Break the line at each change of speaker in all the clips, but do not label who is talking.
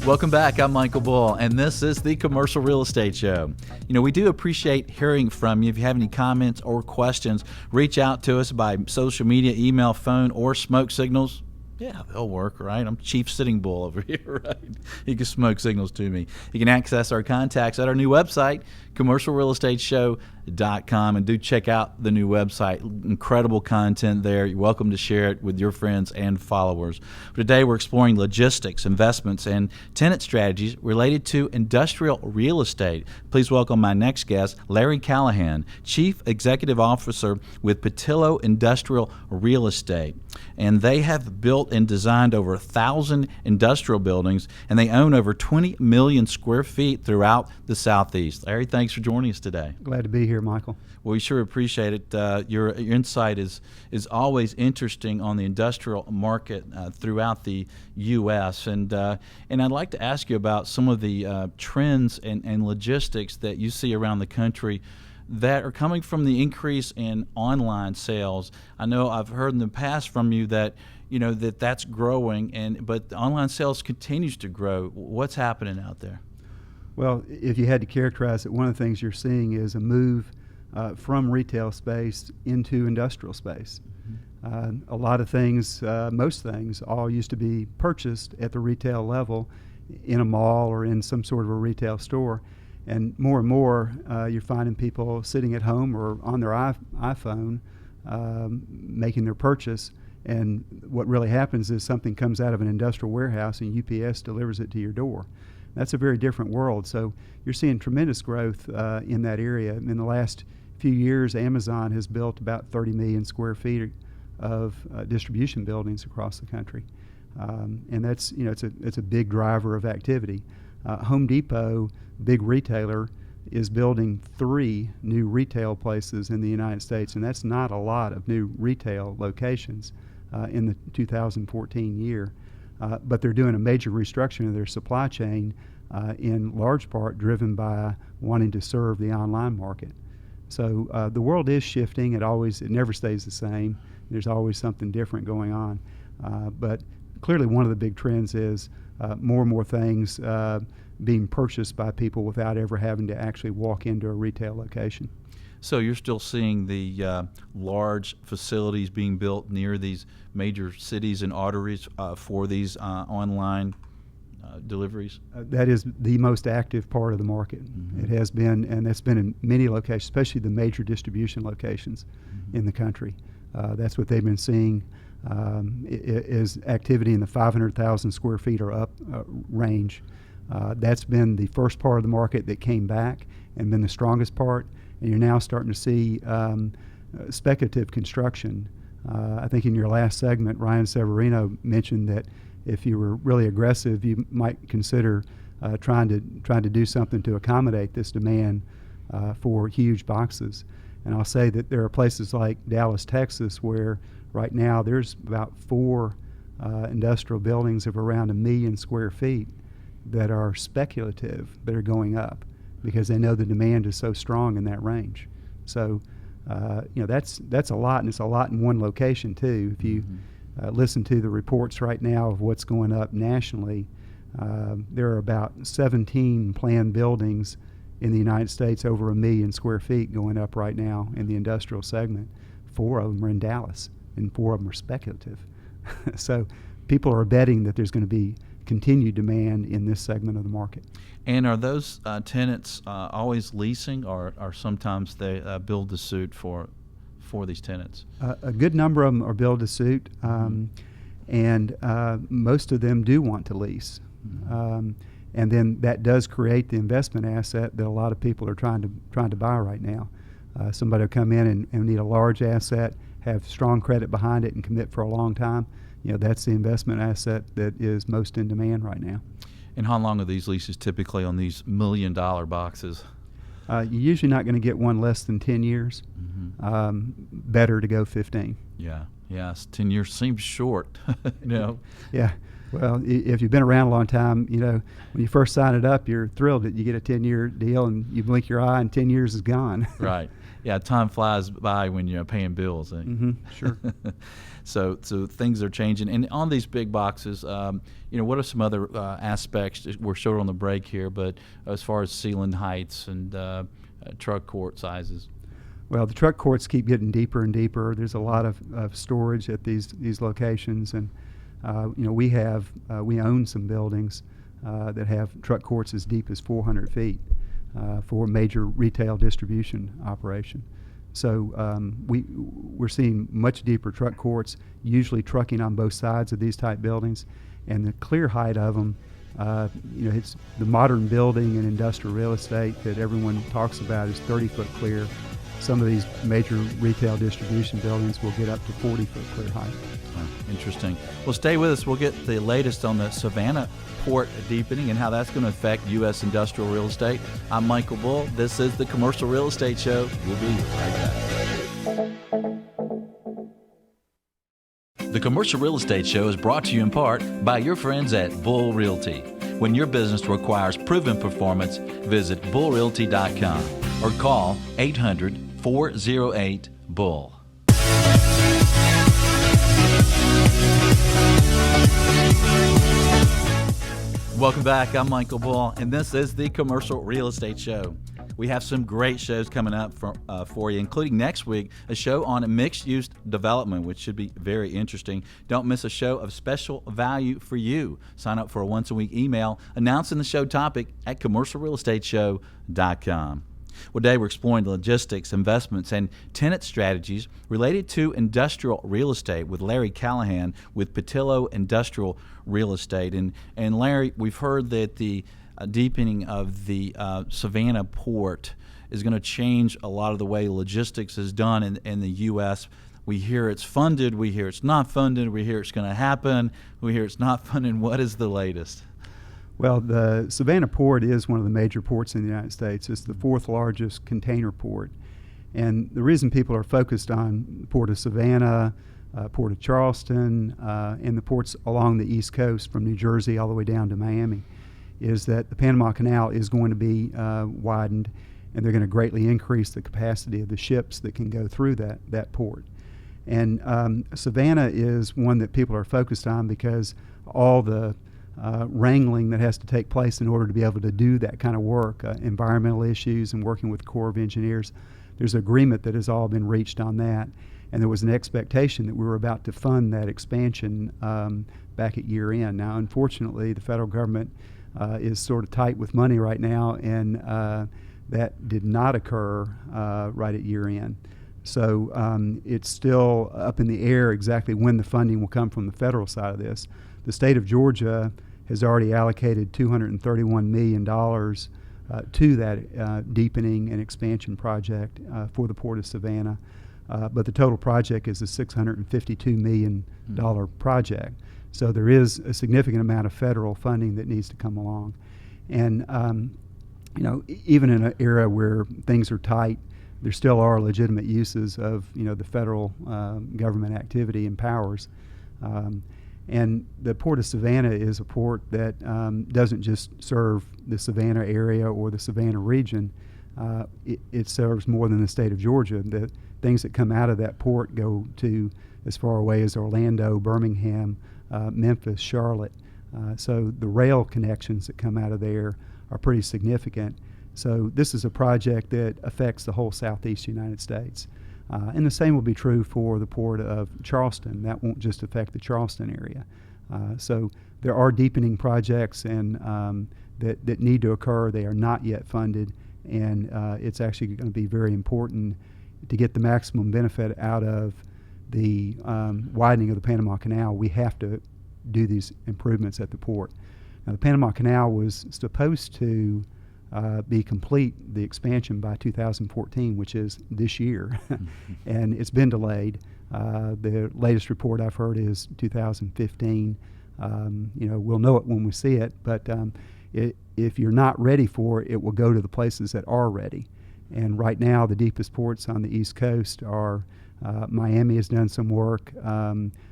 Welcome back. I'm Michael Bull, and this is the Commercial Real Estate Show. You know, we do appreciate hearing from you. If you have any comments or questions, reach out to us by social media, email, phone, or smoke signals. Yeah, they'll work, right? I'm Chief Sitting Bull over here, right? You can smoke signals to me. You can access our contacts at our new website, commercialrealestateshow.com, and do check out the new website. Incredible content there. You're welcome to share it with your friends and followers. Today we're exploring logistics, investments, and tenant strategies related to industrial real estate. Please welcome my next guest, Larry Callahan, Chief Executive Officer with Pattillo Industrial Real Estate. And they have built and designed over 1,000 industrial buildings, and they own over 20 million square feet throughout the Southeast. Larry, thanks for joining us today.
Glad to be here, Michael.
Well, we sure appreciate it. Your insight is always interesting on the industrial market throughout the U.S. And I'd like to ask you about some of the trends and logistics that you see around the country that are coming from the increase in online sales. I know I've heard in the past from you that that's growing, but the online sales continues to grow. What's happening out there?
Well, if you had to characterize it, one of the things you're seeing is a move from retail space into industrial space. A lot of things, most things, all used to be purchased at the retail level in a mall or in some sort of a retail store. And more, you're finding people sitting at home or on their iPhone making their purchase. And what really happens is something comes out of an industrial warehouse and UPS delivers it to your door. That's a very different world. So you're seeing tremendous growth in that area. In the last few years, Amazon has built about 30 million square feet of distribution buildings across the country. And that's, it's a big driver of activity. Home Depot, big retailer, is building 3 new retail places in the United States, and that's not a lot of new retail locations in the 2014 year. But they're doing a major restructuring of their supply chain, in large part driven by wanting to serve the online market. So the world is shifting. It never stays the same. There's always something different going on. But clearly one of the big trends is more and more things being purchased by people without ever having to actually walk into a retail location.
So you're still seeing the large facilities being built near these major cities and arteries for these online deliveries?
That is the most active part of the market. Mm-hmm. It has been, and it's been in many locations, especially the major distribution locations in the country. That's what they've been seeing. Is activity in the 500,000 square feet or up range. That's been the first part of the market that came back and been the strongest part. And you're now starting to see speculative construction. I think in your last segment, Ryan Severino mentioned that if you were really aggressive, you might consider trying to do something to accommodate this demand for huge boxes. And I'll say that there are places like Dallas, Texas, where right now there's about 4 industrial buildings of around 1 million square feet that are speculative, that are going up because they know the demand is so strong in that range. So, that's a lot, and it's a lot in one location too. If you listen to the reports right now of what's going up nationally, there are about 17 planned buildings in the United States over 1 million square feet going up right now in the industrial segment. 4 of them are in Dallas, and 4 of them are speculative. So people are betting that there's going to be continued demand in this segment of the market.
And are those tenants always leasing, or sometimes they build to suit for these tenants?
A good number of them are build to suit, and most of them do want to lease. And then that does create the investment asset that a lot of people are trying to buy right now. Somebody will come in and need a large asset, have strong credit behind it, and commit for a long time. That's the investment asset that is most in demand right now.
And how long are these leases typically on these $1 million boxes?
You're usually not going to get one less than 10 years. Better to go 15.
Yeah. Yes. 10 years seems short.
Yeah. Well, if you've been around a long time, when you first sign it up, you're thrilled that you get a 10-year deal, and you blink your eye, and 10 years is gone.
Right. Yeah, time flies by when you're paying bills. Eh?
Mm-hmm. Sure.
So things are changing. And on these big boxes, what are some other aspects? We're short on the break here, but as far as ceiling heights and truck court sizes.
Well, the truck courts keep getting deeper and deeper. There's a lot of storage at these locations, and we own some buildings that have truck courts as deep as 400 feet for major retail distribution operation. So we're seeing much deeper truck courts, usually trucking on both sides of these type buildings, and the clear height of them. It's the modern building and industrial real estate that everyone talks about is 30-foot clear. Some of these major retail distribution buildings will get up to 40-foot clear height.
Interesting. Well, stay with us. We'll get the latest on the Savannah port deepening and how that's going to affect U.S. industrial real estate. I'm Michael Bull. This is the Commercial Real Estate Show. We'll be right back. The Commercial Real Estate Show is brought to you in part by your friends at Bull Realty. When your business requires proven performance, visit bullrealty.com or call 800-408-BULL. Welcome back. I'm Michael Bull, and this is the Commercial Real Estate Show. We have some great shows coming up for you, including next week, a show on mixed-use development, which should be very interesting. Don't miss a show of special value for you. Sign up for a once-a-week email announcing the show topic at commercialrealestateshow.com. Well, today we're exploring the logistics, investments, and tenant strategies related to industrial real estate with Larry Callahan with Pattillo Industrial Real Estate. And Larry, we've heard that the deepening of the Savannah port is going to change a lot of the way logistics is done in the U.S. We hear it's funded, we hear it's not funded, we hear it's going to happen, we hear it's not funded. What is the latest?
Well, the Savannah port is one of the major ports in the United States. It's the fourth largest container port. And the reason people are focused on the Port of Savannah, Port of Charleston, and the ports along the East Coast from New Jersey all the way down to Miami is that the Panama Canal is going to be widened, and they're going to greatly increase the capacity of the ships that can go through that port. And Savannah is one that people are focused on because all the wrangling that has to take place in order to be able to do that kind of work, environmental issues and working with the Corps of Engineers. There's agreement that has all been reached on that, and there was an expectation that we were about to fund that expansion back at year end. Now, unfortunately, the federal government is sort of tight with money right now, and that did not occur right at year end. So it's still up in the air exactly when the funding will come from the federal side of this. The state of Georgia has already allocated $231 million to that deepening and expansion project for the Port of Savannah. But the total project is a $652 million project. So there is a significant amount of federal funding that needs to come along. And, even in an era where things are tight, there still are legitimate uses of, the federal government activity and powers. And the Port of Savannah is a port that doesn't just serve the Savannah area or the Savannah region. It serves more than the state of Georgia. The things that come out of that port go to as far away as Orlando, Birmingham, Memphis, Charlotte. So the rail connections that come out of there are pretty significant. So this is a project that affects the whole southeast United States. And the same will be true for the Port of Charleston. That won't just affect the Charleston area. So there are deepening projects and that need to occur. They are not yet funded, and it's actually going to be very important to get the maximum benefit out of the widening of the Panama Canal. We have to do these improvements at the port. Now, the Panama Canal was supposed to be complete, the expansion, by 2014, which is this year, and it's been delayed. The latest report I've heard is 2015. We'll know it when we see it, but if you're not ready for it, it will go to the places that are ready. And right now, the deepest ports on the East Coast are Miami has done some work.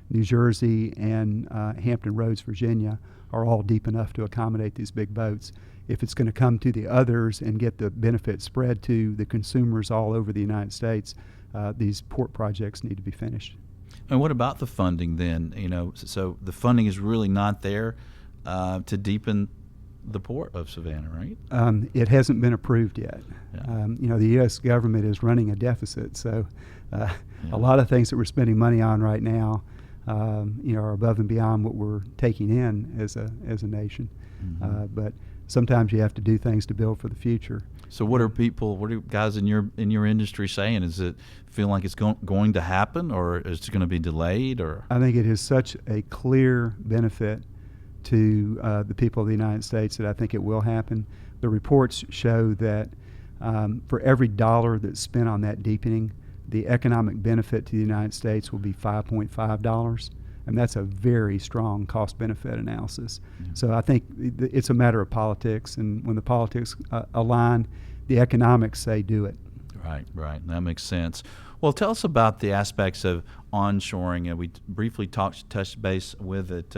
New Jersey and Hampton Roads, Virginia, are all deep enough to accommodate these big boats. If it's going to come to the others and get the benefit spread to the consumers all over the United States, these port projects need to be finished.
And what about the funding then? So the funding is really not there to deepen the port of Savannah, right?
It hasn't been approved yet.
Yeah.
The U.S. government is running a deficit, so a lot of things that we're spending money on right now, are above and beyond what we're taking in as a nation.
Mm-hmm.
But sometimes you have to do things to build for the future.
So what are guys in your industry saying? Is it feel like it's going to happen, or is it going to be delayed? Or
I think it is such a clear benefit to the people of the United States that I think it will happen. The reports show that for every dollar that's spent on that deepening, the economic benefit to the United States will be $5.5, and that's a very strong cost-benefit analysis.
Yeah.
So I think it's a matter of politics, and when the politics align, the economics say do it.
Right. That makes sense. Well, tell us about the aspects of onshoring, and we briefly touched base with it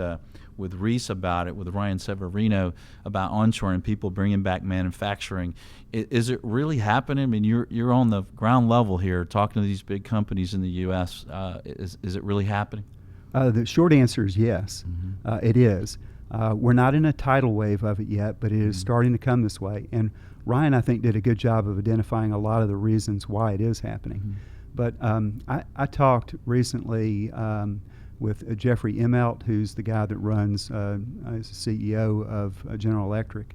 with Reese about it, with Ryan Severino about onshoring, people bringing back manufacturing. Is it really happening? I mean, you're on the ground level here, talking to these big companies in the U.S. Is it really happening?
The short answer is yes.
Mm-hmm.
It is. We're not in a tidal wave of it yet, but it is starting to come this way. And Ryan, I think, did a good job of identifying a lot of the reasons why it is happening.
Mm-hmm.
But I talked recently with Jeffrey Immelt, who's the guy that runs, is the CEO of General Electric.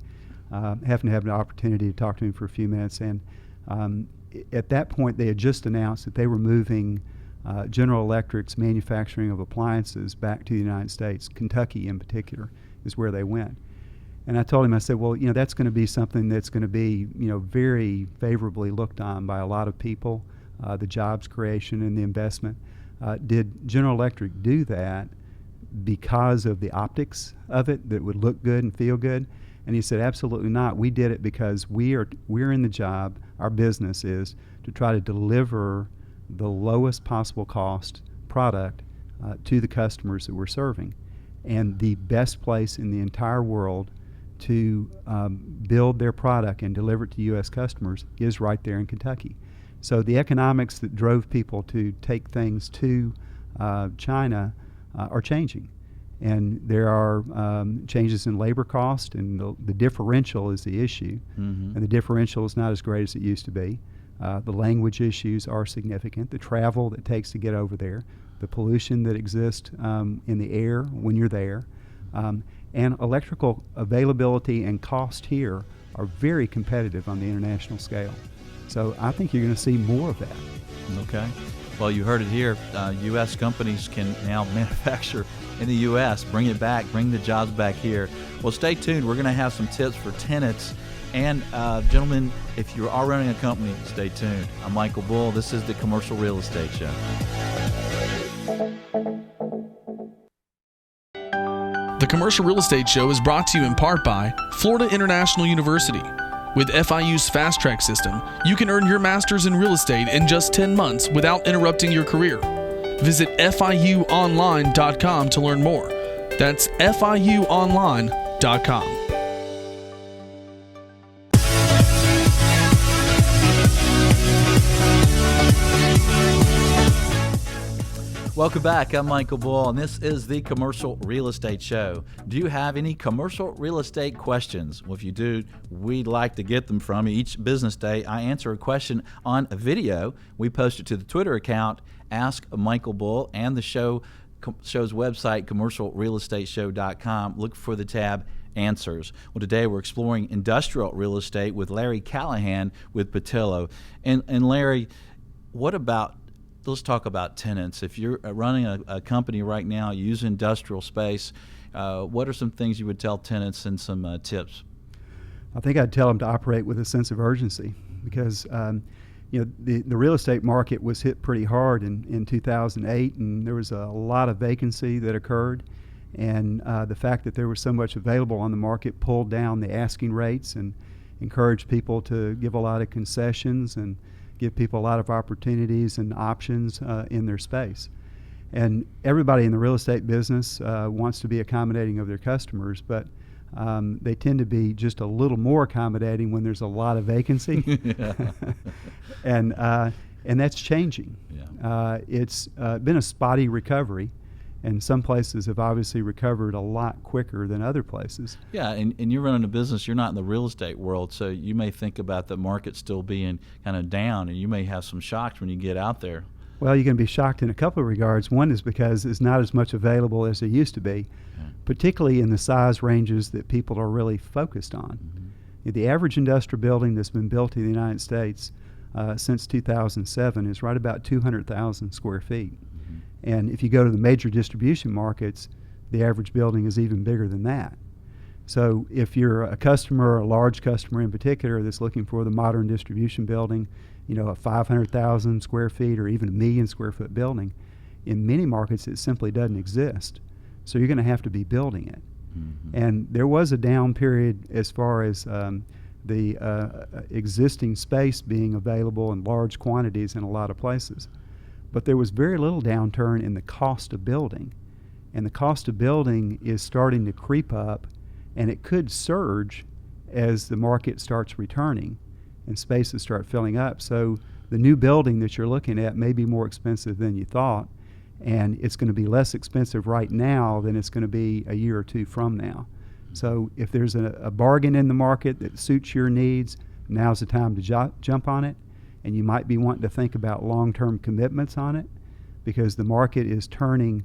Happened to have an opportunity to talk to him for a few minutes, and at that point they had just announced that they were moving General Electric's manufacturing of appliances back to the United States. Kentucky in particular is where they went. And I told him, I said, well, that's going to be something that's going to be, very favorably looked on by a lot of people, the jobs creation and the investment. Did General Electric do that because of the optics of it, that would look good and feel good? And he said, absolutely not. We did it because we're in the job, our business is to try to deliver the lowest possible cost product to the customers that we're serving. And the best place in the entire world to build their product and deliver it to U.S. customers is right there in Kentucky. So the economics that drove people to take things to China are changing. And there are changes in labor cost, and the differential is the issue.
Mm-hmm.
And the differential is not as great as it used to be. The language issues are significant. The travel that it takes to get over there, the pollution that exists in the air when you're there, and electrical availability and cost here are very competitive on the international scale. So I think you're going to see more of that.
Okay. Well, you heard it here. U.S. companies can now manufacture in the U.S., bring it back, bring the jobs back here. Well, stay tuned. We're going to have some tips for tenants. And gentlemen, if you are running a company, stay tuned. I'm Michael Bull. This is the Commercial Real Estate Show.
The Commercial Real Estate Show is brought to you in part by Florida International University. With FIU's Fast Track system, you can earn your master's in real estate in just 10 months without interrupting your career. Visit FIUonline.com to learn more. That's FIUonline.com.
Welcome back. I'm Michael Bull, and this is the Commercial Real Estate Show. Do you have any commercial real estate questions? Well, if you do, we'd like to get them from you. Each business day, I answer a question on a video. We post it to the Twitter account, Ask Michael Bull, and the show's website, commercialrealestateshow.com. Look for the tab Answers. Well, today we're exploring industrial real estate with Larry Callahan with Pattillo. And Larry, let's talk about tenants. If you're running a company right now, you use industrial space, what are some things you would tell tenants and some tips?
I think I'd tell them to operate with a sense of urgency because the real estate market was hit pretty hard in 2008, and there was a lot of vacancy that occurred. And the fact that there was so much available on the market pulled down the asking rates and encouraged people to give a lot of concessions and give people a lot of opportunities and options in their space. And everybody in the real estate business wants to be accommodating of their customers, but they tend to be just a little more accommodating when there's a lot of vacancy. and that's changing.
Yeah.
It's been a spotty recovery, and some places have obviously recovered a lot quicker than other places.
Yeah, and you're running a business, you're not in the real estate world, so you may think about the market still being kind of down, and you may have some shocks when you get out there.
Well, you're going to be shocked in a couple of regards. One is because there's not as much available as there used to be, particularly in the size ranges that people are really focused on.
Mm-hmm.
The average industrial building that's been built in the United States since 2007 is right about 200,000 square feet.
Mm-hmm.
And if you go to the major distribution markets, the average building is even bigger than that. So if you're a customer, a large customer in particular, that's looking for the modern distribution building, a 500,000 square feet or even a 1 million square foot building, in many markets it simply doesn't exist. So you're going to have to be building it.
Mm-hmm.
And there was a down period as far as the existing space being available in large quantities in a lot of places. But there was very little downturn in the cost of building. And the cost of building is starting to creep up, and it could surge as the market starts returning and spaces start filling up. So the new building that you're looking at may be more expensive than you thought, and it's going to be less expensive right now than it's going to be a year or two from now. So if there's a bargain in the market that suits your needs, now's the time to jump on it. And you might be wanting to think about long-term commitments on it, because the market is turning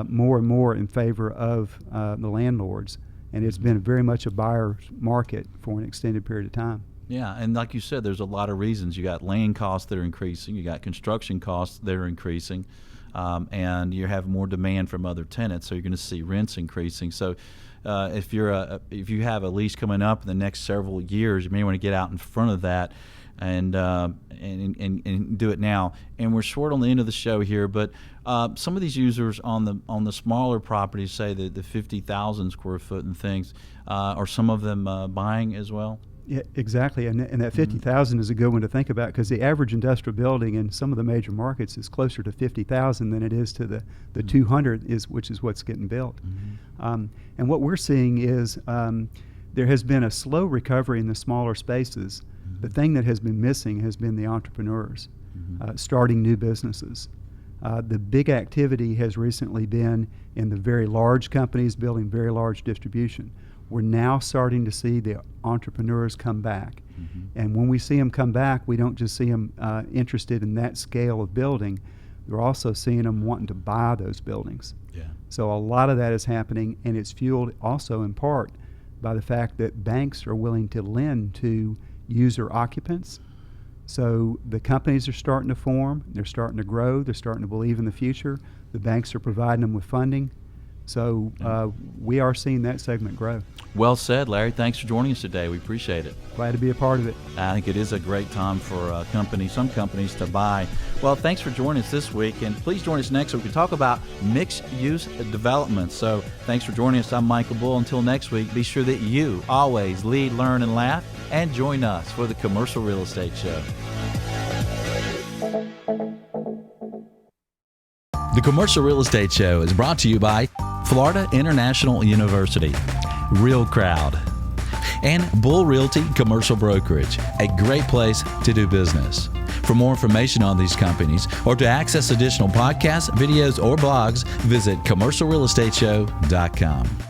more and more in favor of the landlords. And it's been very much a buyer's market for an extended period of time.
Yeah, and like you said, there's a lot of reasons. You got land costs that are increasing, you got construction costs that are increasing, and you have more demand from other tenants, so you're going to see rents increasing. So if you have a lease coming up in the next several years, you may want to get out in front of that and do it now. And we're short on the end of the show here, but some of these users on the smaller properties, say the 50,000 square foot and things, are some of them buying as well?
Yeah, exactly, and that 50,000 is a good one to think about, because the average industrial building in some of the major markets is closer to 50,000 than it is to the 200, which is what's getting built.
Mm-hmm.
And what we're seeing is there has been a slow recovery in the smaller spaces.
Mm-hmm.
The thing that has been missing has been the entrepreneurs starting new businesses. The big activity has recently been in the very large companies building very large distribution. We're now starting to see the entrepreneurs come back.
Mm-hmm.
And when we see them come back, we don't just see them interested in that scale of building. We're also seeing them wanting to buy those buildings.
Yeah.
So a lot of that is happening, and it's fueled also in part by the fact that banks are willing to lend to user occupants. So the companies are starting to form, they're starting to grow, they're starting to believe in the future. The banks are providing them with funding. So we are seeing that segment grow.
Well said, Larry. Thanks for joining us today. We appreciate it.
Glad to be a part of it.
I think it is a great time for some companies to buy. Well, thanks for joining us this week, and please join us next week. We talk about mixed-use development. So thanks for joining us. I'm Michael Bull. Until next week, be sure that you always lead, learn, and laugh, and join us for the Commercial Real Estate Show. The Commercial Real Estate Show is brought to you by Florida International University, Real Crowd, and Bull Realty Commercial Brokerage, a great place to do business. For more information on these companies or to access additional podcasts, videos, or blogs, visit commercialrealestateshow.com.